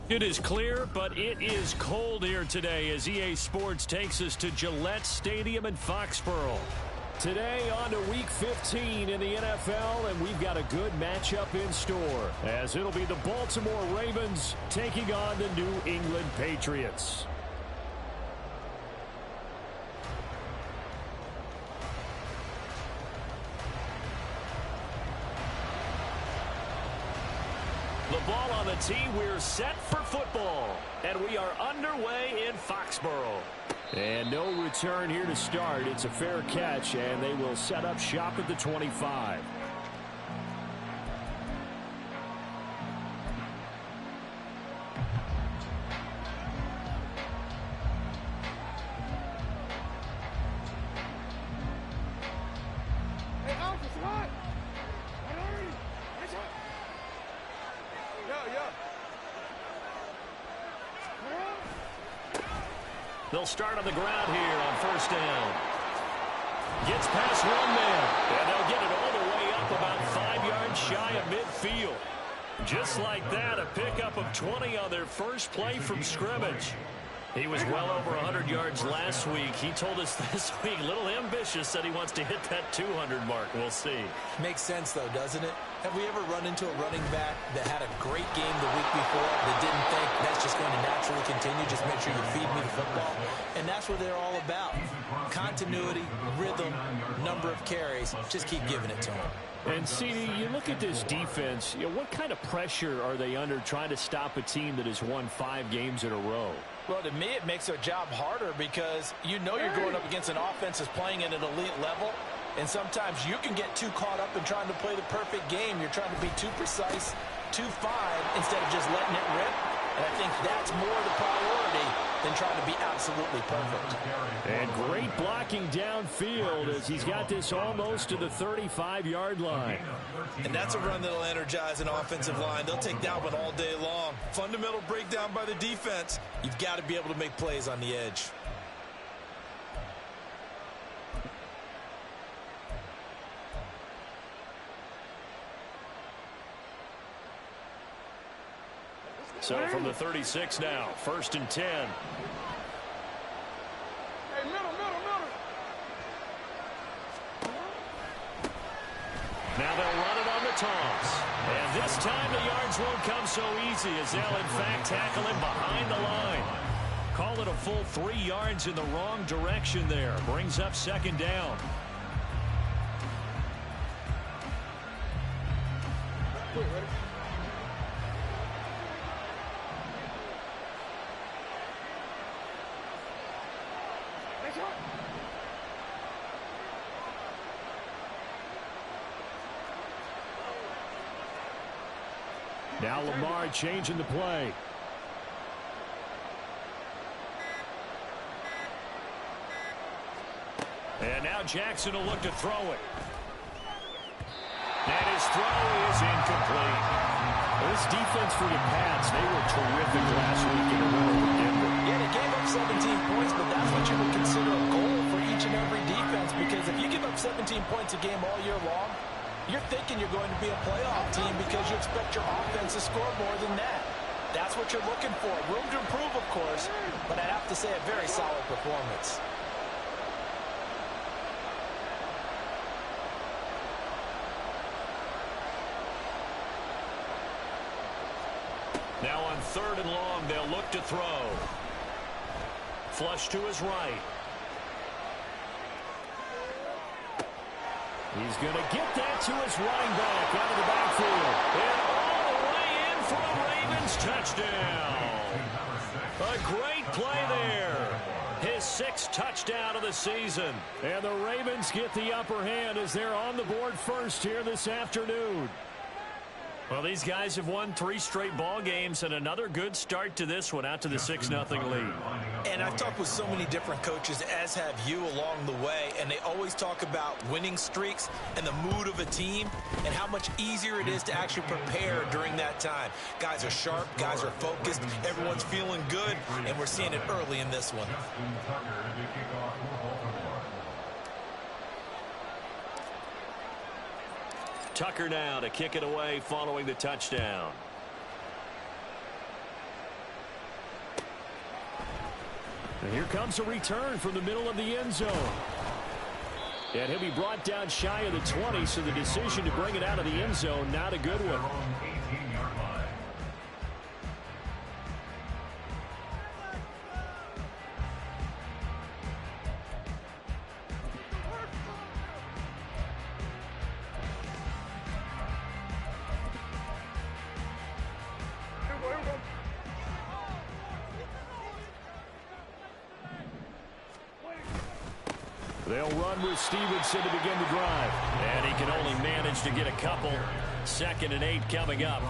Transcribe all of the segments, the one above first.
It is clear, but it is cold here today as EA Sports takes us to Gillette Stadium in Foxborough. Today on to Week 15 in the NFL, and we've got a good matchup in store as it'll be the Baltimore Ravens taking on the New England Patriots. The ball on the tee, we're set for football, and we are underway in Foxborough. And no return here to start. It's a fair catch, and they will set up shop at the 25. They'll start on the ground here on first down. Gets past one man, and they'll get it all the way up about 5 yards shy of midfield. Just like that, a pickup of 20 on their first play from scrimmage. He was well over 100 yards last week. He told us this week, a little ambitious, said he wants to hit that 200 mark. We'll see. Makes sense, though, doesn't it? Have we ever run into a running back that had a great game the week before that didn't think that's just going to naturally continue? Just make sure you feed me the football. And that's what they're all about. Continuity, rhythm, number of carries. Just keep giving it to them. And, CD, you look at this defense, what kind of pressure are they under trying to stop a team that has won 5 games in a row? Well, to me, it makes their job harder because you know you're going up against an offense that's playing at an elite level, and sometimes you can get too caught up in trying to play the perfect game. You're trying to be too precise, too fine, instead of just letting it rip. And I think that's more the priority than trying to be absolutely perfect. And great blocking downfield as he's got this almost to the 35-yard line. And that's a run that'll energize an offensive line. They'll take that one all day long. Fundamental breakdown by the defense. You've got to be able to make plays on the edge. So from the 36 now, 1st and 10. Hey, middle. Now they'll run it on the toss. And this time the yards won't come so easy as they'll in fact tackle him behind the line. Call it a full 3 yards in the wrong direction there. Brings up 2nd down. Now Lamar changing the play. And now Jackson will look to throw it. And his throw is incomplete. This defense for the Pats, they were terrific last week in a row with Denver. Yeah, they gave up 17 points, but that's what you would consider a goal for each and every defense, because if you give up 17 points a game all year long, you're thinking you're going to be a playoff team because you expect your offense to score more than that. That's what you're looking for. Room to improve, of course, but I'd have to say a very solid performance. Now on 3rd and long, they'll look to throw. Flush to his right. He's going to get that to his running back out of the backfield. And all the way in for a Ravens touchdown. A great play there. His 6th touchdown of the season. And the Ravens get the upper hand as they're on the board first here this afternoon. Well, these guys have won 3 straight ball games and another good start to this one out to the 6-0 lead. And I've talked with so many different coaches, as have you along the way, and they always talk about winning streaks and the mood of a team and how much easier it is to actually prepare during that time. Guys are sharp, guys are focused, everyone's feeling good, and we're seeing it early in this one. Tucker now to kick it away following the touchdown. And here comes a return from the middle of the end zone. And he'll be brought down shy of the 20, so the decision to bring it out of the end zone, not a good one. They'll run with Stevenson to begin the drive. And he can only manage to get a couple. 2nd and 8 coming up.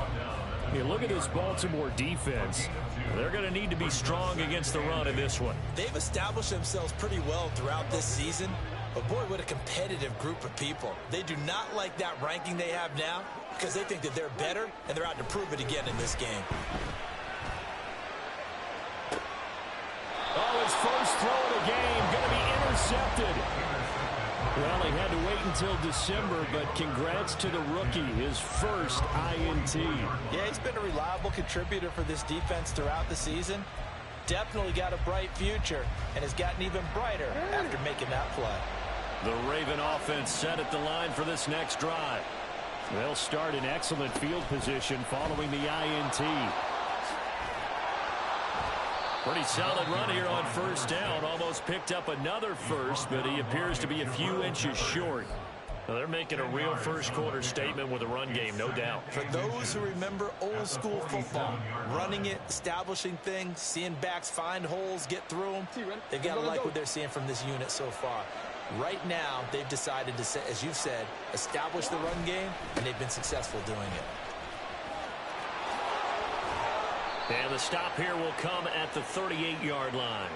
You look at this Baltimore defense. They're going to need to be strong against the run in this one. They've established themselves pretty well throughout this season. But boy, what a competitive group of people. They do not like that ranking they have now because they think that they're better, and they're out to prove it again in this game. Oh, his first throw of the game going to be intercepted. Well, he had to wait until December, but congrats to the rookie, his first INT. Yeah, he's been a reliable contributor for this defense throughout the season. Definitely got a bright future and has gotten even brighter after making that play. The Raven offense set at the line for this next drive. They'll start in excellent field position following the INT. Pretty solid run here on first down. Almost picked up another first, but he appears to be a few inches short. Well, they're making a real first-quarter statement with a run game, no doubt. For those who remember old-school football, running it, establishing things, seeing backs find holes, get through them, they've got to like what they're seeing from this unit so far. Right now, they've decided to, as you've said, establish the run game, and they've been successful doing it. And the stop here will come at the 38-yard line.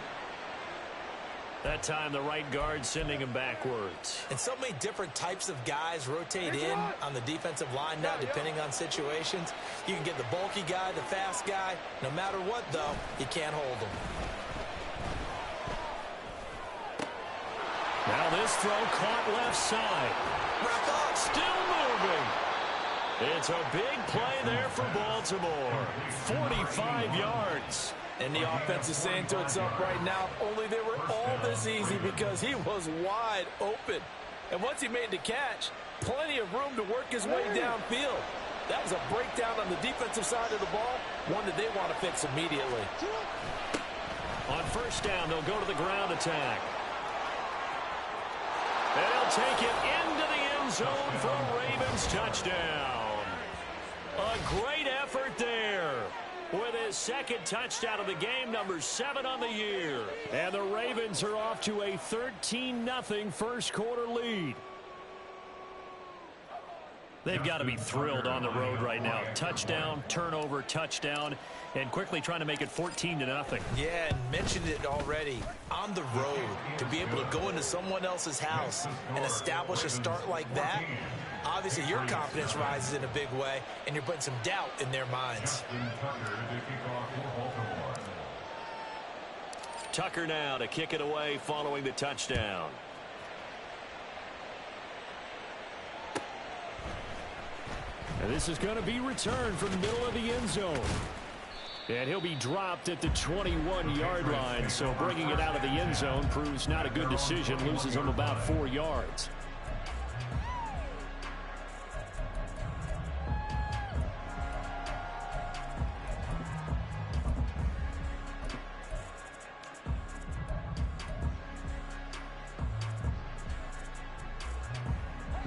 That time, the right guard sending him backwards. And so many different types of guys rotate in on the defensive line now, depending on situations. You can get the bulky guy, the fast guy. No matter what, though, you can't hold them. Now this throw caught left side. Still moving. It's a big play there for Baltimore. 45 yards. And the offense is saying to itself right now, only they were all this easy because he was wide open. And once he made the catch, plenty of room to work his way downfield. That was a breakdown on the defensive side of the ball, one that they want to fix immediately. On first down, they'll go to the ground attack. And he'll take it into the end zone for a Ravens touchdown. A great effort there with his second touchdown of the game, number 7 on the year. And the Ravens are off to a 13-0 first quarter lead. They've got to be thrilled on the road right now. Touchdown, turnover, touchdown, and quickly trying to make it 14-0. Yeah, and mentioned it already. On the road, to be able to go into someone else's house and establish a start like that, obviously your confidence rises in a big way, and you're putting some doubt in their minds. Tucker now to kick it away following the touchdown. And this is going to be returned from the middle of the end zone. And he'll be dropped at the 21-yard line. So bringing it out of the end zone proves not a good decision. Loses him about 4 yards.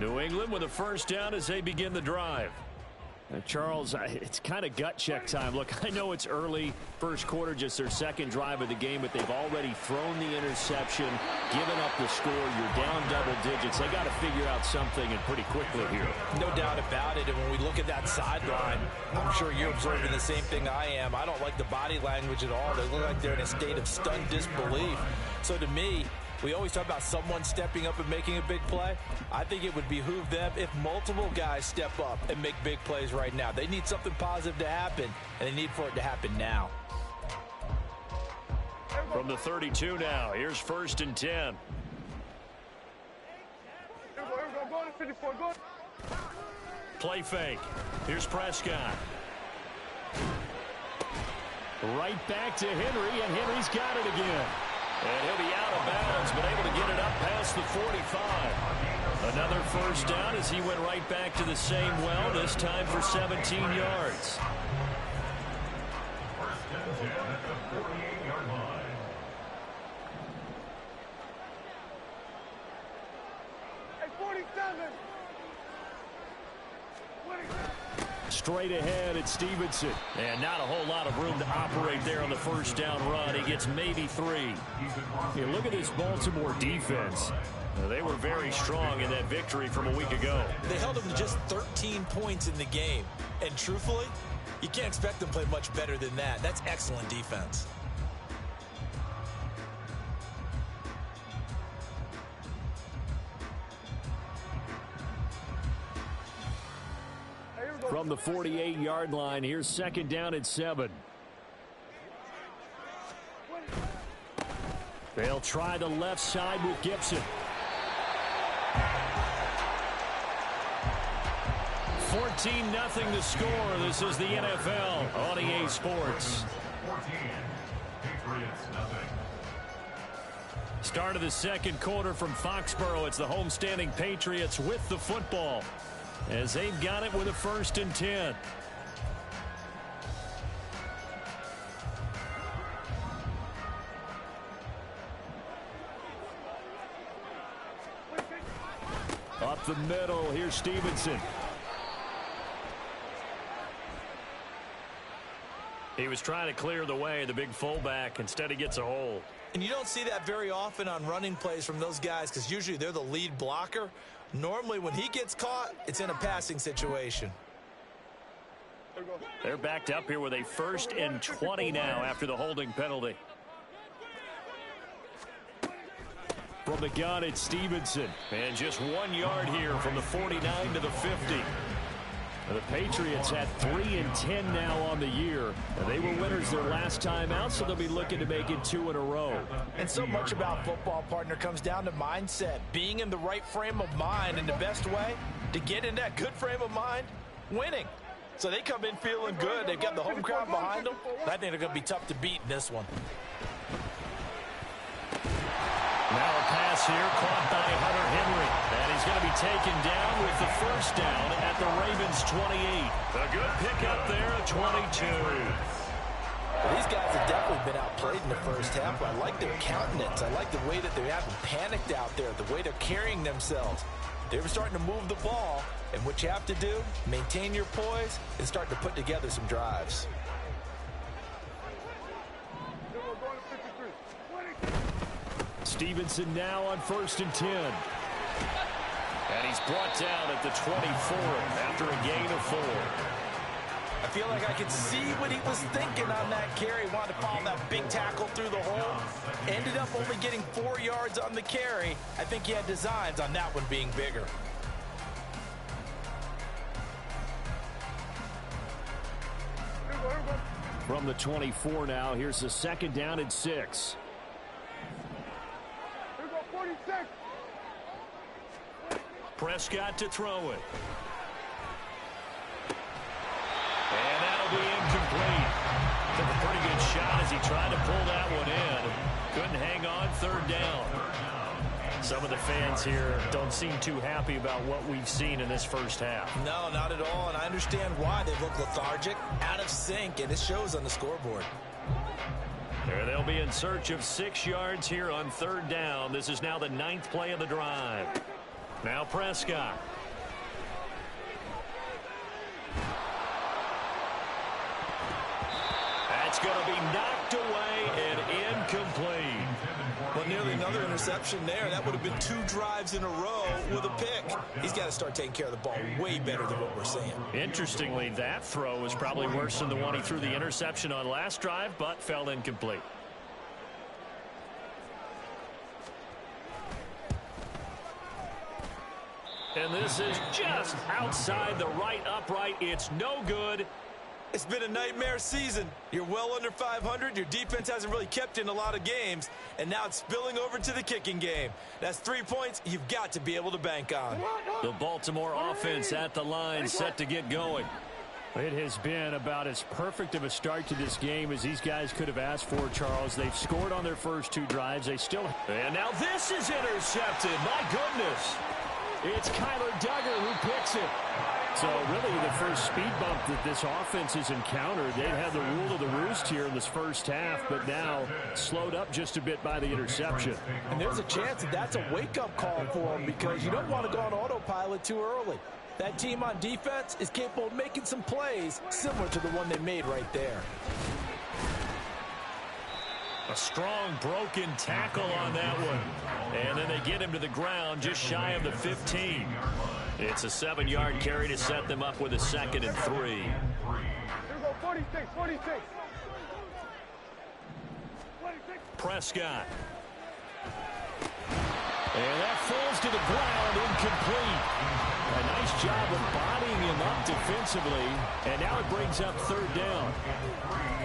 New England with a first down as they begin the drive. Charles, it's kind of gut check time. Look, I know it's early, first quarter, just their second drive of the game, but they've already thrown the interception, given up the score. You're down double digits. They got to figure out something, and pretty quickly here. No doubt about it. And when we look at that sideline, I'm sure you're observing the same thing I am. I don't like the body language at all. They look like they're in a state of stunned disbelief. So to me, we always talk about someone stepping up and making a big play. I think it would behoove them if multiple guys step up and make big plays right now. They need something positive to happen, and they need for it to happen now. From the 32 now, here's 1st and 10. Play fake. Here's Prescott. Right back to Henry, and Henry's got it again. And he'll be out of bounds, but able to get it up past the 45. Another first down as he went right back to the same well, this time for 17 yards. First and 10 at the 48-yard line. Hey, 47! Straight ahead, it's Stevenson. And not a whole lot of room to operate there on the first down run. He gets maybe 3. Here, look at this Baltimore defense. They were very strong in that victory from a week ago. They held them to just 13 points in the game. And truthfully, you can't expect them to play much better than that. That's excellent defense. From the 48-yard line, here's 2nd down and 7. They'll try the left side with Gibson. 14-0 the score. This is the NFL on EA Sports. 14. Patriots, nothing. Start of the second quarter from Foxborough. It's the homestanding Patriots with the football, as they've got it with a 1st and 10. Up the middle, here's Stevenson. He was trying to clear the way, the big fullback. Instead, he gets a hold. And you don't see that very often on running plays from those guys because usually they're the lead blocker. Normally, when he gets caught, it's in a passing situation. They're backed up here with a 1st and 20 now after the holding penalty. From the gun, it's Stevenson. And just 1 yard here from the 49 to the 50. The Patriots had 3 and 10 now on the year. They were winners their last time out, so they'll be looking to make it 2 in a row. And so much about football, partner, comes down to mindset. Being in the right frame of mind, and the best way to get in that good frame of mind, winning. So they come in feeling good. They've got the home crowd behind them. I think they're going to be tough to beat in this one. Now a pass here caught by Hunter Henry. And he's going to be taken down with the first down at the Ravens 28. A good pickup there at 22. These guys have definitely been outplayed in the first half. I like their countenance. I like the way that they haven't panicked out there, the way they're carrying themselves. They were starting to move the ball, and what you have to do, maintain your poise and start to put together some drives. Stevenson now on 1st and 10. And he's brought down at the 24 after a gain of 4. I feel like I could see what he was thinking on that carry. Wanted to follow that big tackle through the hole. Ended up only getting 4 yards on the carry. I think he had designs on that one being bigger. From the 24 now, here's the 2nd down and 6. Prescott to throw it. And that'll be incomplete. Took a pretty good shot as he tried to pull that one in. Couldn't hang on, 3rd down. Some of the fans here don't seem too happy about what we've seen in this first half. No, not at all, and I understand why. They look lethargic, out of sync, and it shows on the scoreboard. There they'll be in search of 6 yards here on 3rd down. This is now the 9th play of the drive. Now Prescott. going to be knocked away and incomplete. Well, nearly another interception there. That would have been 2 drives in a row with a pick. He's got to start taking care of the ball way better than what we're seeing. Interestingly, that throw was probably worse than the one he threw the interception on last drive, but fell incomplete. And this is just outside the right upright. It's no good. It's been a nightmare season. You're well under 500. Your defense hasn't really kept in a lot of games. And now it's spilling over to the kicking game. That's 3 points you've got to be able to bank on. The Baltimore offense at the line, set to get going. It has been about as perfect of a start to this game as these guys could have asked for, Charles. They've scored on their first 2 drives. They still... And now this is intercepted. My goodness. It's Kyler Duggar who picks it. So really the first speed bump that this offense has encountered, they had the rule of the roost here in this first half, but now slowed up just a bit by the interception. And there's a chance that that's a wake-up call for them because you don't want to go on autopilot too early. That team on defense is capable of making some plays similar to the one they made right there. A strong broken tackle on that one. And then they get him to the ground just shy of the 15. It's a 7-yard carry to set them up with a 2nd and 3. Here we go, 46, 46. Prescott. And that falls to the ground, incomplete. A nice job of bodying him up defensively. And now it brings up 3rd down.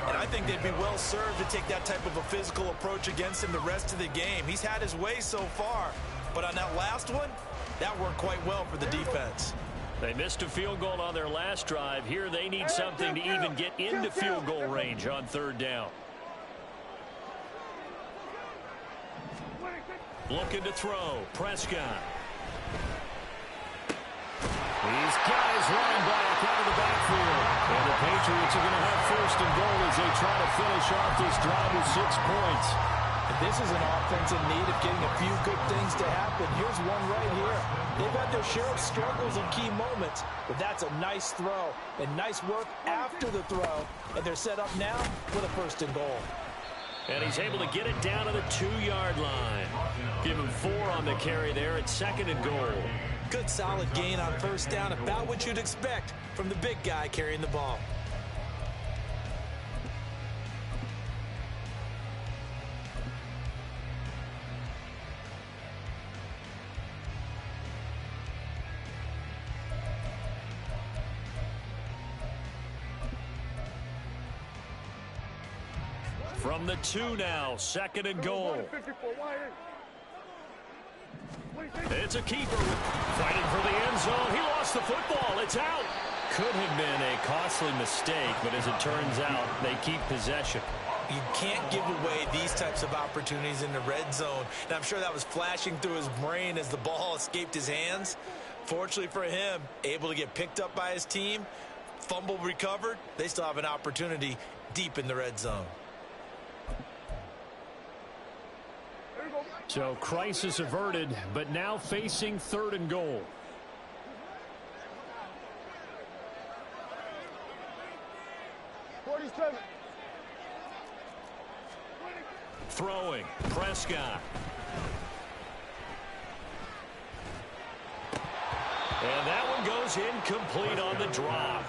And I think they'd be well served to take that type of a physical approach against him the rest of the game. He's had his way so far. But on that last one, that worked quite well for the defense. They missed a field goal on their last drive. Here they need something to even get into field goal range on 3rd down. Looking to throw. Prescott. He's got his running back out of the backfield. And the Patriots are going to have 1st and goal as they try to finish off this drive with 6 points. And this is an offense in need of getting a few good things to happen. Here's one right here. They've had their share of struggles in key moments, but that's a nice throw and nice work after the throw. And they're set up now with a 1st and goal. And he's able to get it down to the 2-yard line. Give him 4 on the carry there at 2nd and goal. Good solid gain on 1st down, about what you'd expect from the big guy carrying the ball. From the 2 now, 2nd and goal. It's a keeper fighting for the end zone. He lost the football. It's out. Could have been a costly mistake, but as it turns out, they keep possession. You can't give away these types of opportunities in the red zone. And I'm sure that was flashing through his brain as the ball escaped his hands. Fortunately for him, able to get picked up by his team, fumble recovered. They still have an opportunity deep in the red zone. So crisis averted, but now facing 3rd and goal. Throwing, Prescott. And that one goes incomplete on the drop.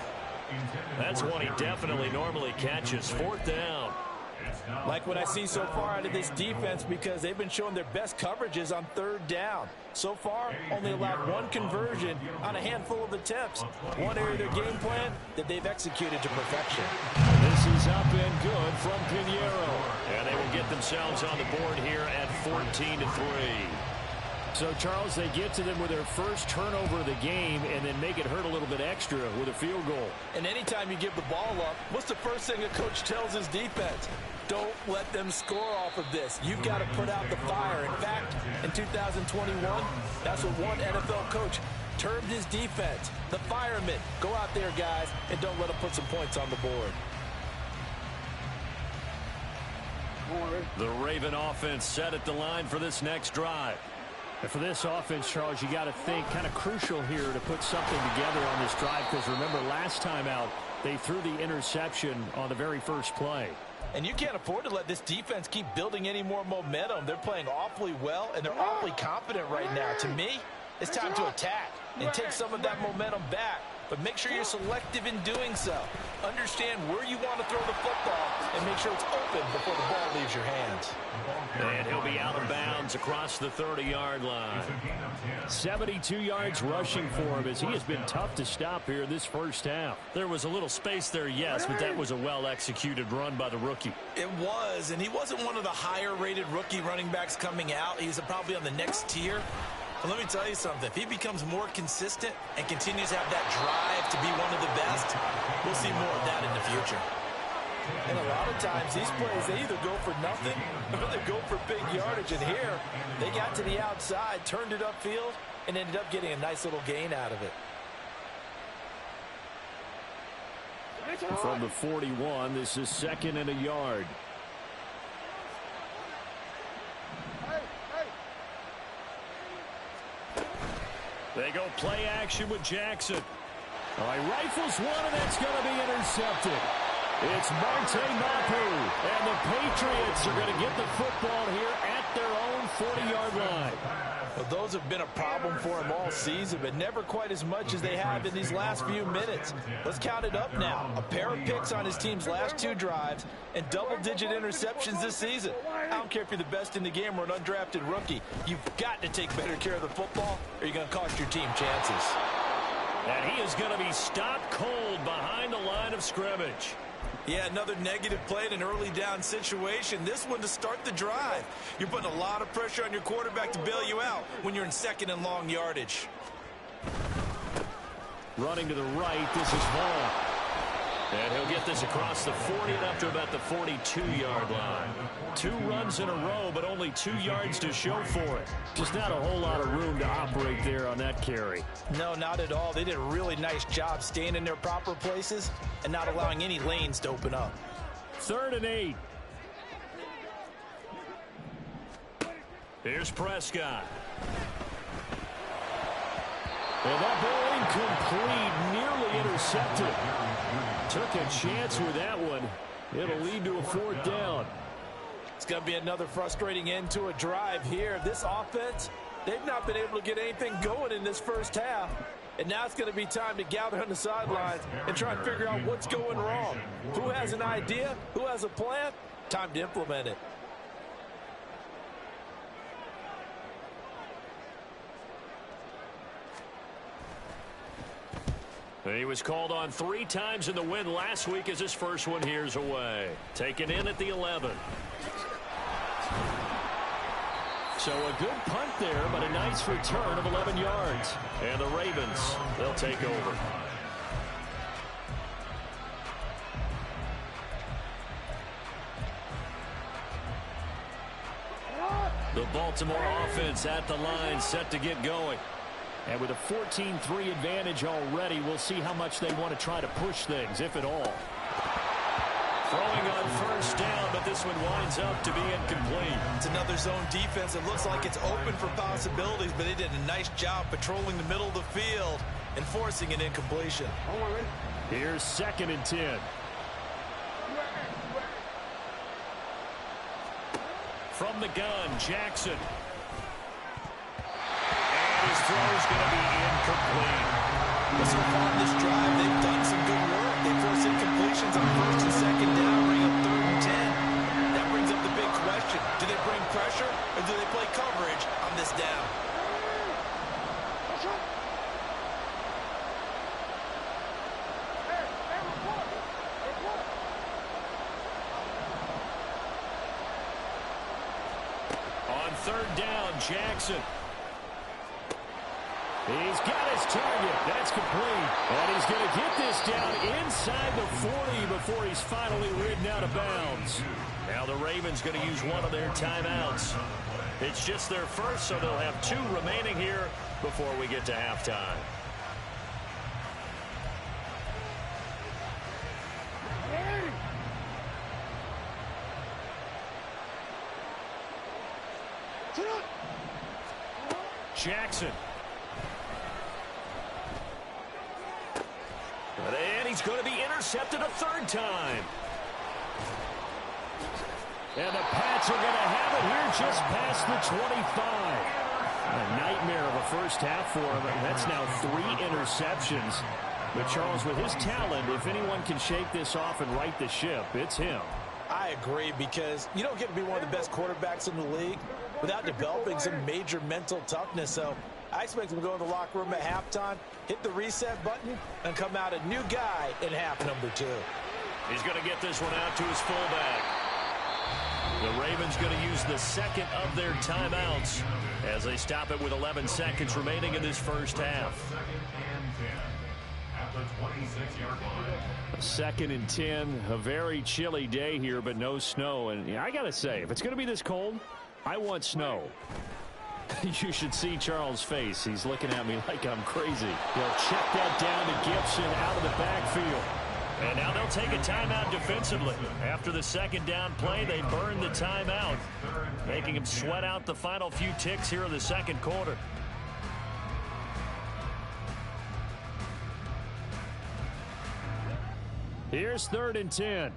That's one he definitely normally catches. 4th down. Like what I see so far out of this defense because they've been showing their best coverages on 3rd down. So far, only allowed 1 conversion on a handful of attempts. One area of their game plan that they've executed to perfection. This is up and good from Pinheiro. And they will get themselves on the board here at 14-3. So, Charles, they get to them with their first turnover of the game and then make it hurt a little bit extra with a field goal. And anytime you give the ball up, what's the first thing a coach tells his defense? Don't let them score off of this. You've got to put out the fire. In fact, in 2021, that's what one NFL coach termed his defense. The firemen. Go out there, guys, and don't let them put some points on the board. The Raven offense set at the line for this next drive. And for this offense, Charles, you got to think kind of crucial here to put something together on this drive because remember last time out, they threw the interception on the very first play. And you can't afford to let this defense keep building any more momentum. They're playing awfully well, and they're awfully confident right now. To me, it's time to attack and take some of that momentum back. But make sure you're selective in doing so. Understand where you want to throw the football and make sure it's open before the ball leaves your hands. And he'll be out of bounds across the 30-yard line. 72 yards rushing for him as he has been tough to stop here in this first half. There was a little space there, yes, but that was a well-executed run by the rookie. It was, and he wasn't one of the higher-rated rookie running backs coming out. He's probably on the next tier. But let me tell you something. If he becomes more consistent and continues to have that drive to be one of the best, we'll see more of that in the future. And a lot of times these plays, they either go for nothing or they go for big yardage. And here, they got to the outside, turned it upfield, and ended up getting a nice little gain out of it. From the 41, this is 2nd and a yard. They go play action with Jackson. All right, rifles one, and that's going to be intercepted. It's Marte Mapu, and the Patriots are going to get the football here at their own 40-yard line. Well, those have been a problem for him all season, but never quite as much as they have in these last few minutes. Let's count it up now. A pair of picks on his team's last 2 drives and double-digit interceptions this season. I don't care if you're the best in the game or an undrafted rookie. You've got to take better care of the football or you're going to cost your team chances. And he is going to be stopped cold behind the line of scrimmage. Yeah, another negative play in an early down situation. This one to start the drive. You're putting a lot of pressure on your quarterback to bail you out when you're in 2nd and long yardage. Running to the right, this is Vaughn. And he'll get this across the 40 and up to about the 42-yard line. 2 runs in a row, but only 2 yards to show for it. Just not a whole lot of room to operate there on that carry. No, not at all. They did a really nice job staying in their proper places and not allowing any lanes to open up. 3rd and 8. Here's Prescott. And that ball incomplete, nearly intercepted. Took a chance with that one. It'll lead to a 4th down. It's going to be another frustrating end to a drive here. This offense, they've not been able to get anything going in this first half. And now it's going to be time to gather on the sidelines and try and figure out what's going wrong. Who has an idea? Who has a plan? Time to implement it. He was called on 3 times in the win last week as his first one here's away. Taken in at the 11. So a good punt there, but a nice return of 11 yards. And the Ravens, they'll take over. The Baltimore offense at the line, set to get going. And with a 14-3 advantage already, we'll see how much they want to try to push things, if at all. Throwing on 1st down, but this one winds up to be incomplete. It's another zone defense. It looks like it's open for possibilities, but they did a nice job patrolling the middle of the field and forcing an incompletion. Here's 2nd and 10. From the gun, Jackson. His throw is going to be incomplete. But so far in this drive, they've done some good work. They force incompletions on 1st and 2nd down, bring up 3rd and 10. That brings up the big question. Do they bring pressure or do they play coverage on this down? On 3rd down, Jackson. He's got his target. That's complete. And he's going to get this down inside the 40 before he's finally ridden out of bounds. Now the Ravens going to use one of their timeouts. It's just their first, so they'll have 2 remaining here before we get to halftime. Jackson. And he's going to be intercepted a 3rd time. And the Pats are going to have it here just past the 25. A nightmare of a first half for him. That's now 3 interceptions. But Charles, with his talent, if anyone can shake this off and right the ship, it's him. I agree, because you don't get to be one of the best quarterbacks in the league without developing some major mental toughness. So I expect him to go in the locker room at halftime, hit the reset button, and come out a new guy in half number 2. He's going to get this one out to his fullback. The Ravens going to use the second of their timeouts as they stop it with 11 seconds remaining in this first half. At the 26-yard line. 2nd and 10, a very chilly day here, but no snow. And I got to say, if it's going to be this cold, I want snow. You should see Charles' face. He's looking at me like I'm crazy. They'll check that down to Gibson out of the backfield. And now they'll take a timeout defensively. After the second down play, they burn the timeout, making them sweat out the final few ticks here in the second quarter. Here's 3rd and 10.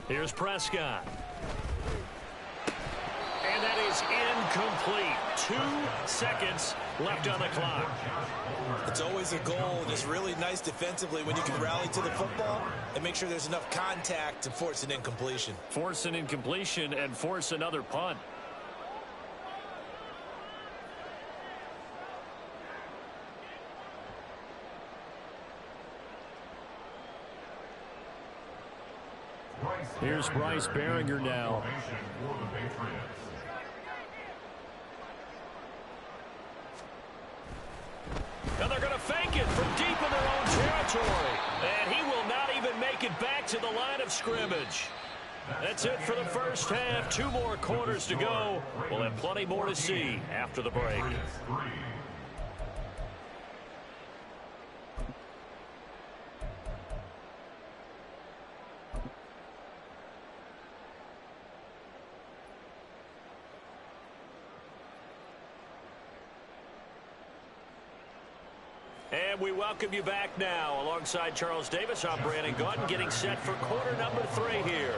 Here's Prescott. And that is incomplete. 2 seconds left on the clock. It's always a goal, and it's really nice defensively when you can rally to the football and make sure there's enough contact to force an incompletion. Force an incompletion and force another punt. Here's Bryce Behringer now. Now they're going to fake it from deep in their own territory. And he will not even make it back to the line of scrimmage. That's it for the first half. 2 more quarters to go. We'll have plenty more to see after the break. And we welcome you back now. Alongside Charles Davis, I'm Brandon Gaudin, getting set for quarter number 3 here.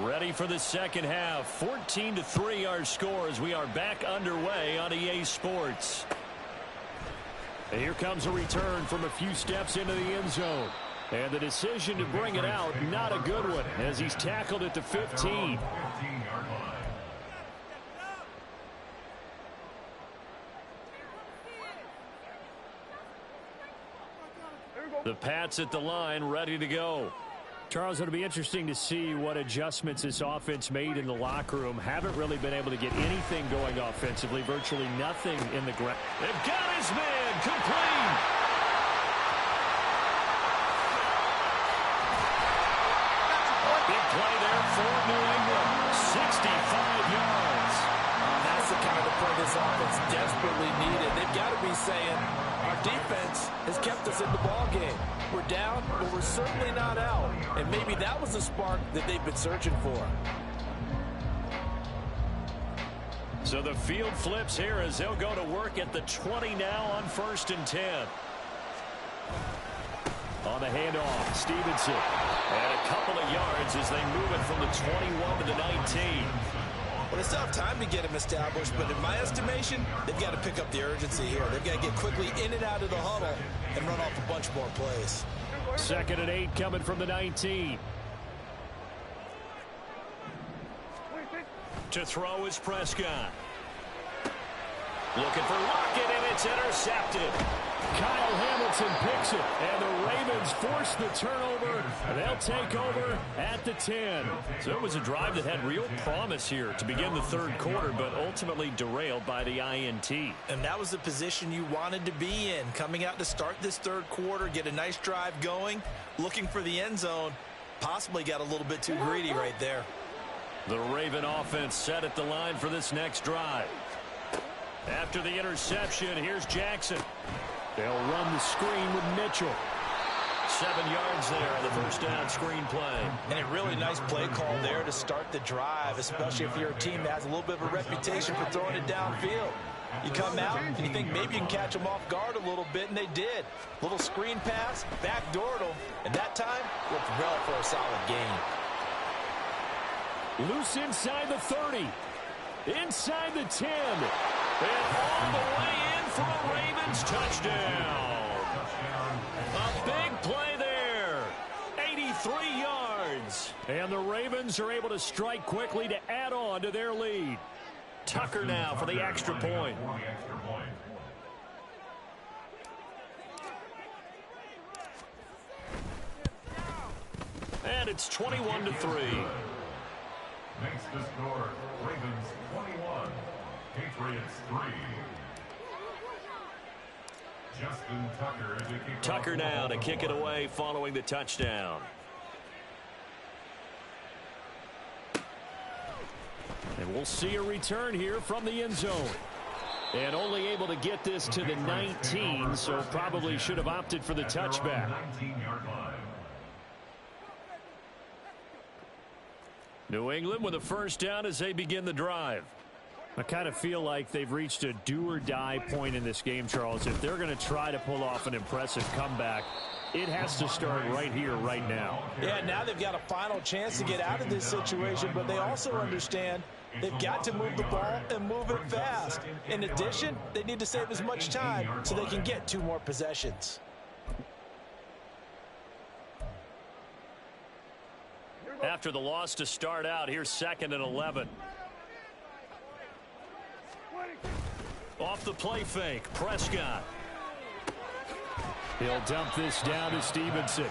Ready for the second half. 14-3 our score as we are back underway on EA Sports. And here comes a return from a few steps into the end zone. And the decision to bring it out, not a good one, as he's tackled at the 15. The Pats at the line, ready to go. Charles, it'll be interesting to see what adjustments this offense made in the locker room. Haven't really been able to get anything going offensively. Virtually nothing in the ground. They've got his man complete. A big play there for New England. 65 yards. That's the kind of play this offense desperately needed. They've got to be saying, our defense has kept us in the ball game. We're down, but we're certainly not out. And maybe that was the spark that they've been searching for. So the field flips here as they'll go to work at the 20 now on 1st and 10. On the handoff, Stevenson. And a couple of yards as they move it from the 21 to the 19. Well, they still have time to get him established, but in my estimation, they've got to pick up the urgency here. They've got to get quickly in and out of the huddle and run off a bunch more plays. 2nd and 8 coming from the 19. To throw is Prescott. Looking for Lockett, and it's intercepted. Kyle Hamilton picks it, and the Ravens force the turnover. They'll take over at the 10. So it was a drive that had real promise here to begin the 3rd quarter, but ultimately derailed by the INT. And that was the position you wanted to be in. Coming out to start this 3rd quarter, get a nice drive going, looking for the end zone. Possibly got a little bit too greedy right there. The Raven offense set at the line for this next drive. After the interception, here's Jackson. They'll run the screen with Mitchell. 7 yards there on the first down screen play. And a really nice play call there to start the drive, especially if you're a team that has a little bit of a reputation for throwing it downfield. You come out and you think maybe you can catch them off guard a little bit, and they did. Little screen pass, backdoored them, and that time worked well for a solid gain. Loose inside the 30. Inside the 10. And all the way in for a Ravens touchdown. A big play there. 83 yards. And the Ravens are able to strike quickly to add on to their lead. Tucker now for the extra point. And it's 21-3. Makes the score Ravens 21, Patriots 3. Justin Tucker to kick Tucker now to kick it away following the touchdown. And we'll see a return here from the end zone. And only able to get this to the 19, so probably should have opted for the touchback. 19-yard line. New England with a first down as they begin the drive. I kind of feel like they've reached a do-or-die point in this game, Charles. If they're going to try to pull off an impressive comeback, it has to start right here, right now. Yeah, now they've got a final chance to get out of this situation, but they also understand they've got to move the ball and move it fast. In addition, they need to save as much time so they can get 2 more possessions. After the loss to start out, here's 2nd and 11. Off the play fake, Prescott. He'll dump this down to Stevenson.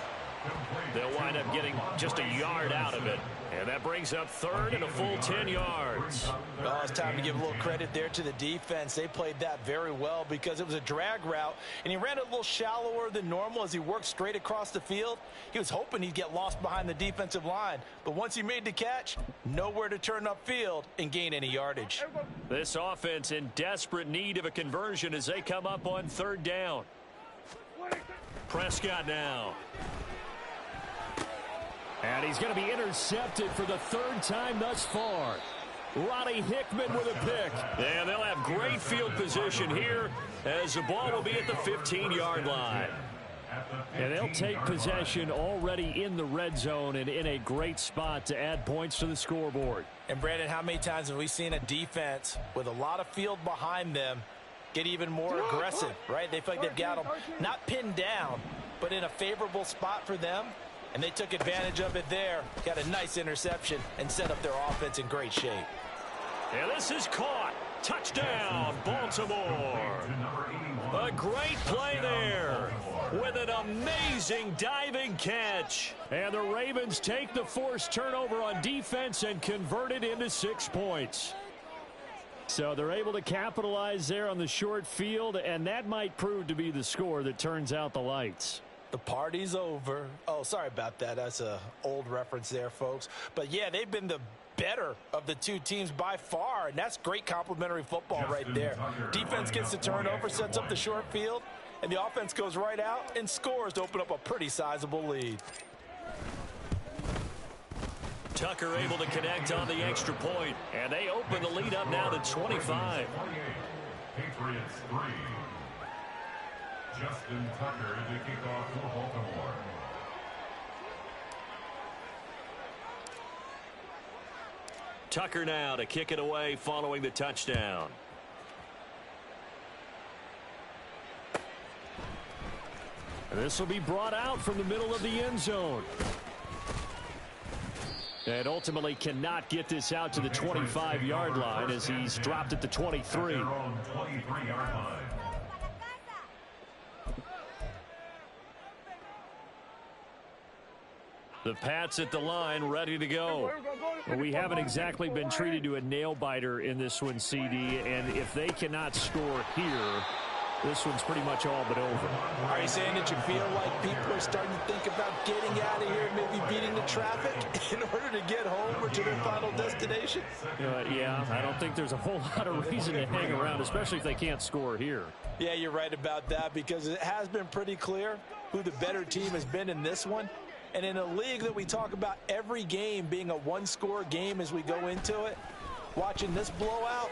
They'll wind up getting just a yard out of it. And that brings up 3rd and a full 10 yards. Oh, it's time to give a little credit there to the defense. They played that very well because it was a drag route, and he ran it a little shallower than normal as he worked straight across the field. He was hoping he'd get lost behind the defensive line, but once he made the catch, nowhere to turn upfield and gain any yardage. This offense in desperate need of a conversion as they come up on 3rd down. Prescott now. And he's going to be intercepted for the 3rd time thus far. Ronnie Hickman with a pick. And they'll have great field position here as the ball will be at the 15-yard line. And they'll take possession already in the red zone and in a great spot to add points to the scoreboard. And, Brandon, how many times have we seen a defense with a lot of field behind them get even more aggressive, right? They feel like they've got them not pinned down, but in a favorable spot for them. And they took advantage of it there. Got a nice interception and set up their offense in great shape. And this is caught. Touchdown, Baltimore. A great play there with an amazing diving catch. And the Ravens take the forced turnover on defense and convert it into 6 points. So they're able to capitalize there on the short field, and that might prove to be the score that turns out the lights. The party's over. Oh, sorry about that. That's an old reference there, folks. But, yeah, they've been the better of the 2 teams by far, and that's great complimentary football right there. Defense gets the turnover, sets up the short field, and the offense goes right out and scores to open up a pretty sizable lead. Tucker able to connect on the extra point, and they open the lead up now to 25. Patriots 3. Justin Tucker to kick off for Baltimore. Tucker now to kick it away following the touchdown. And this will be brought out from the middle of the end zone. And ultimately cannot get this out to the 25-yard line as he's dropped at the 23. Their own 23-yard line. The Pats at the line, ready to go. Well, we haven't exactly been treated to a nail-biter in this one, CD, and if they cannot score here, this one's pretty much all but over. Are you saying that you feel like people are starting to think about getting out of here and maybe beating the traffic in order to get home or to their final destination? Yeah, I don't think there's a whole lot of reason to hang around, especially if they can't score here. Yeah, you're right about that because it has been pretty clear who the better team has been in this one. And in a league that we talk about every game being a one-score game as we go into it, watching this blowout,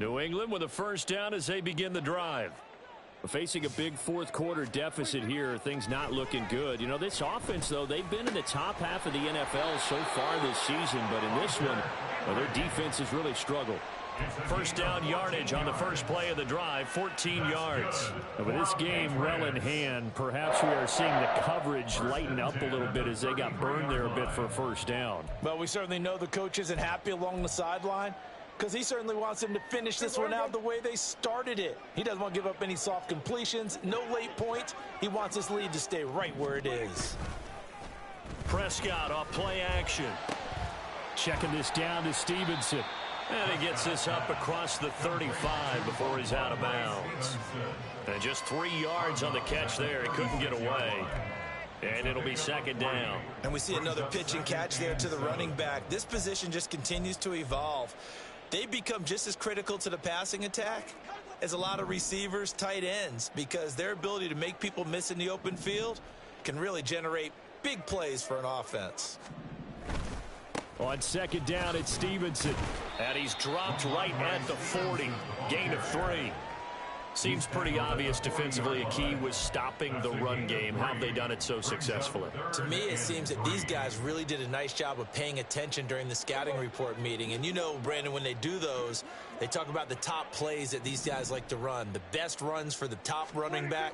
New England with a first down as they begin the drive. Facing a big fourth quarter deficit here, things not looking good. You know, this offense, though, they've been in the top half of the NFL so far this season, but in this one, well, their defense has really struggled. First down yardage on the first play of the drive, 14 yards. And with this game well in hand, perhaps we are seeing the coverage lighten up a little bit as they got burned there a bit for a first down. Well, we certainly know the coach isn't happy along the sideline, because he certainly wants them to finish this one out the way they started it. He doesn't want to give up any soft completions, no late points. He wants this lead to stay right where it is. Prescott off play action. Checking this down to Stevenson. And he gets this up across the 35 before he's out of bounds. And just 3 yards on the catch there. He couldn't get away. And it'll be second down. And we see another pitch and catch there to the running back. This position just continues to evolve. They become just as critical to the passing attack as a lot of receivers, tight ends, because their ability to make people miss in the open field can really generate big plays for an offense. On second down, it's Stevenson. And he's dropped right at the 40. Gain of 3. Seems pretty obvious defensively a key was stopping the run game. How have they done it so successfully? To me, it seems that these guys really did a nice job of paying attention during the scouting report meeting. And you know, Brandon, when they do those, they talk about the top plays that these guys like to run. The best runs for the top running back,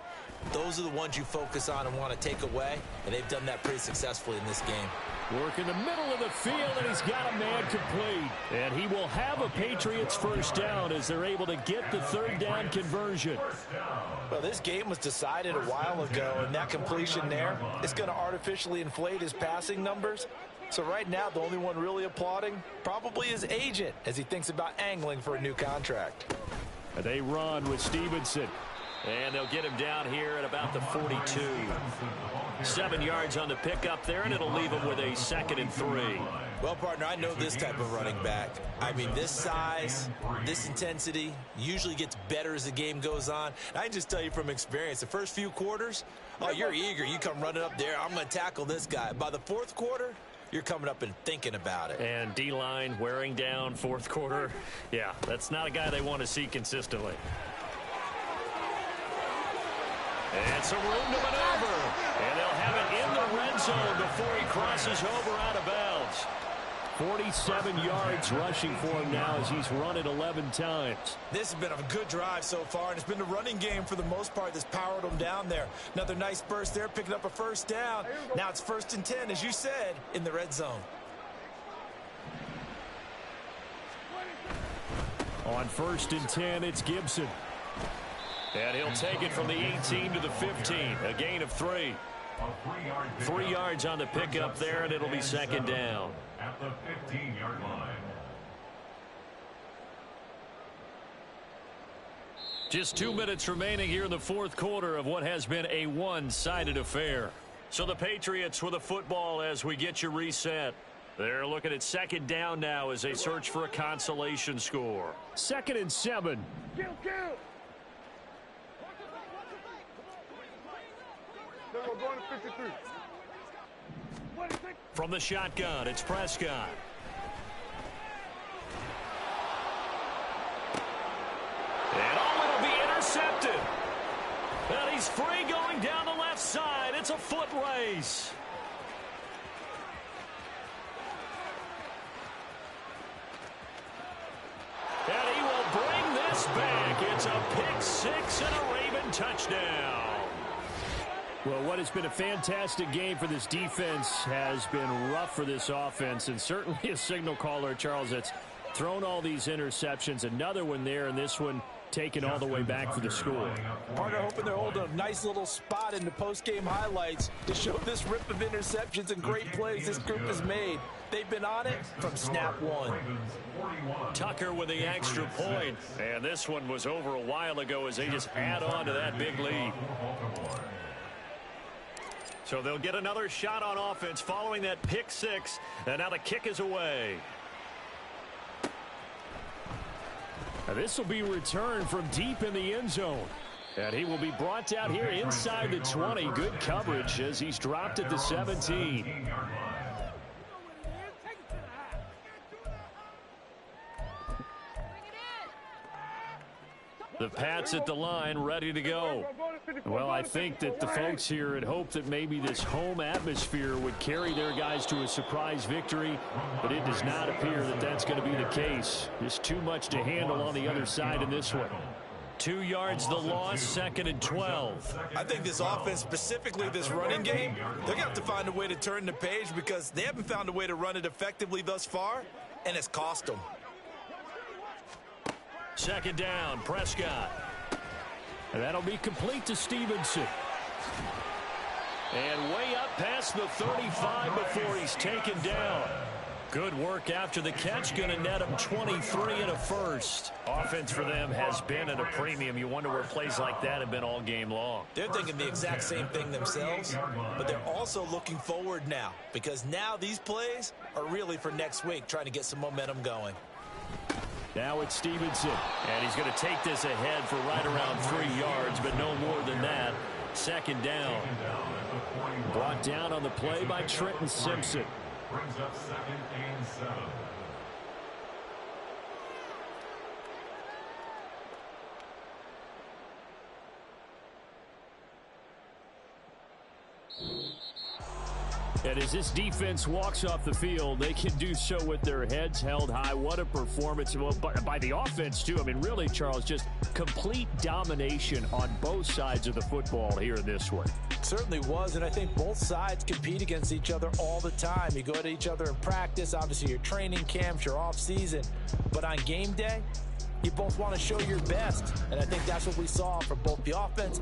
those are the ones you focus on and want to take away. And they've done that pretty successfully in this game. Work in the middle of the field, and he's got a man complete. And he will have a Patriots first down as they're able to get the third down conversion. Well, this game was decided a while ago, and that completion there is going to artificially inflate his passing numbers. So right now, the only one really applauding probably his agent as he thinks about angling for a new contract. And they run with Stevenson. And they'll get him down here at about the 42. 7 yards on the pickup there, and it'll leave him with a 2nd and 3. Well, partner, I know this type of running back. I mean, this size, this intensity usually gets better as the game goes on. And I can just tell you from experience, the first few quarters, oh, you're eager. You come running up there, I'm going to tackle this guy. By the fourth quarter, you're coming up and thinking about it. And D-line wearing down fourth quarter. Yeah, that's not a guy they want to see consistently. And some room to maneuver. And they'll have it in the red zone before he crosses over out of bounds. 47 yards rushing for him now as he's run it 11 times. This has been a good drive so far, and it's been the running game for the most part that's powered him down there. Another nice burst there, picking up a first down. Now it's 1st and 10, as you said, in the red zone. On 1st and 10, it's Gibson. And he'll take it from the 18 to the 15. A gain of 3. 3 yards on the pickup there, and it'll be second down. At the 15-yard line. Just 2 minutes remaining here in the fourth quarter of what has been a one-sided affair. So the Patriots with a football as we get you reset. They're looking at second down now as they search for a consolation score. 2nd and 7. Kill. We're going to 53. From the shotgun, it's Prescott. And it'll be intercepted. And he's free going down the left side. It's a foot race. And he will bring this back. It's a pick 6 and a Raven touchdown. Well, what has been a fantastic game for this defense has been rough for this offense, and certainly a signal caller, Charles, that's thrown all these interceptions. Another one there, and this one taken all the way back for the score. Partner hoping they're holding a nice little spot in the post-game highlights to show this rip of interceptions and great plays this group has made. They've been on it from snap one. Tucker with the extra point. And this one was over a while ago as they just add on to that big lead. So they'll get another shot on offense following that pick 6. And now the kick is away. Now this will be returned from deep in the end zone. And he will be brought down here inside the 20. Good coverage as he's dropped at the 17. The Pats at the line, ready to go. Well, I think that the folks here had hoped that maybe this home atmosphere would carry their guys to a surprise victory, but it does not appear that that's going to be the case. Just too much to handle on the other side in this one. 2 yards the loss, 2nd and 12. I think this offense, specifically this running game, they're going to have to find a way to turn the page because they haven't found a way to run it effectively thus far, and it's cost them. 2nd down, Prescott. And that'll be complete to Stevenson. And way up past the 35 before he's taken down. Good work after the catch, going to net him 23 and a first. Offense for them has been at a premium. You wonder where plays like that have been all game long. They're thinking the exact same thing themselves, but they're also looking forward now because now these plays are really for next week, trying to get some momentum going. Now it's Stevenson. And he's going to take this ahead for right around 3 yards, but no more than that. 2nd down. Brought down on the play by Trenton Simpson. Brings up 2nd and 7. And as this defense walks off the field, they can do so with their heads held high. What a performance by the offense, too. I mean, really, Charles, just complete domination on both sides of the football here in this one. Certainly was, and I think both sides compete against each other all the time. You go at each other in practice, obviously your training camps, your off-season. But on game day, you both want to show your best, and I think that's what we saw from both the offense